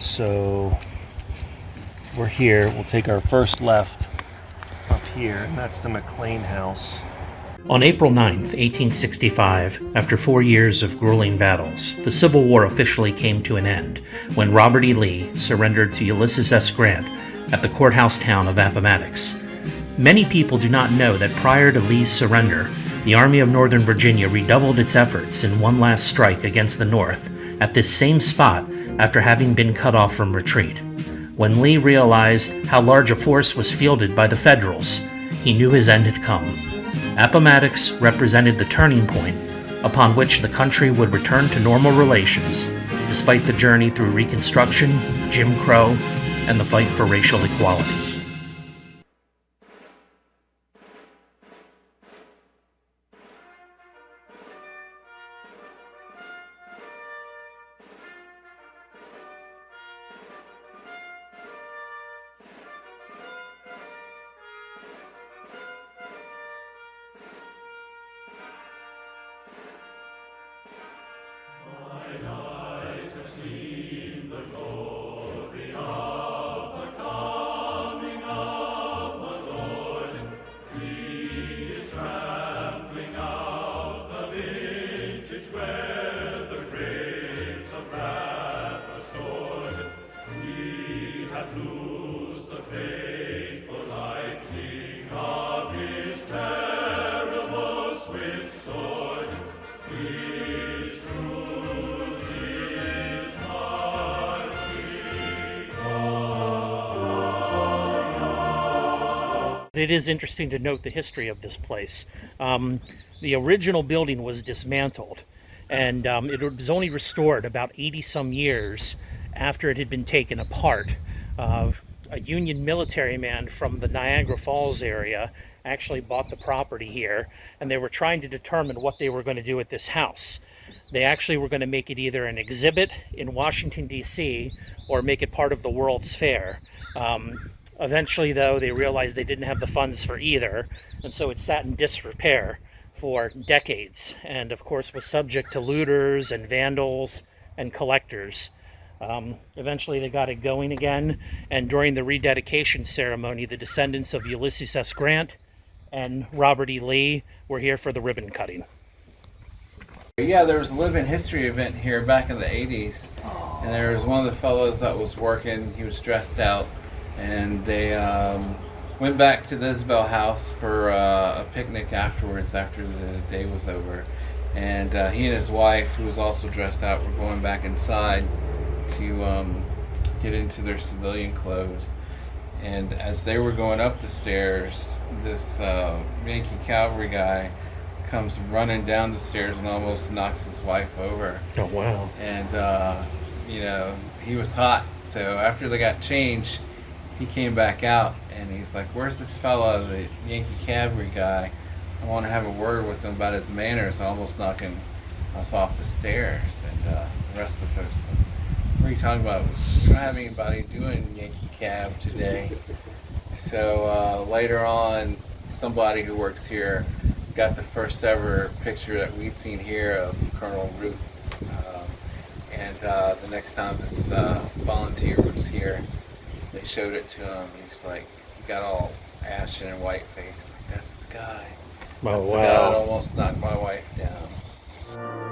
So we're here. We'll take our first left up here, and that's the McLean house. On April 9th, 1865, after 4 years of grueling battles, the Civil War officially came to an end when Robert E. Lee surrendered to Ulysses S. Grant at the courthouse town of Appomattox. Many people do not know that prior to Lee's surrender, the Army of Northern Virginia redoubled its efforts in one last strike against the North at this same spot after having been cut off from retreat. When Lee realized how large a force was fielded by the Federals, he knew his end had come. Appomattox represented the turning point upon which the country would return to normal relations, despite the journey through Reconstruction, Jim Crow, and the fight for racial equality. It is interesting to note the history of this place. The original building was dismantled, and it was only restored about 80 some years after it had been taken apart. A Union military man from the Niagara Falls area actually bought the property here, and they were trying to determine what they were going to do with this house. They actually were going to make it either an exhibit in Washington, D.C., or make it part of the World's Fair. Eventually, though, they realized they didn't have the funds for either, and so it sat in disrepair for decades, and of course was subject to looters and vandals and collectors. Eventually they got it going again, and during the rededication ceremony, the descendants of Ulysses S. Grant and Robert E. Lee were here for the ribbon cutting. Yeah, there was a live-in history event here back in the 80s, and there was one of the fellows that was working. He was dressed out, and they went back to the Isabel house for a picnic afterwards, after the day was over. And he and his wife, who was also dressed out, were going back inside to get into their civilian clothes. And as they were going up the stairs, this Yankee cavalry guy comes running down the stairs and almost knocks his wife over. Oh, wow. And, he was hot. So after they got changed, he came back out and he's like, "Where's this fella, the Yankee cavalry guy? I want to have a word with him about his manners," almost knocking us off the stairs. And the rest of the folks like, "What are you talking about? We don't have anybody doing Yankee Cav today." So later on, somebody who works here got the first ever picture that we'd seen here of Colonel Root. And the next time this volunteer was here, they showed it to him. He's like, he got all ashen and white face. Like, "That's the guy. Oh, That's wow. the guy that almost knocked my wife down."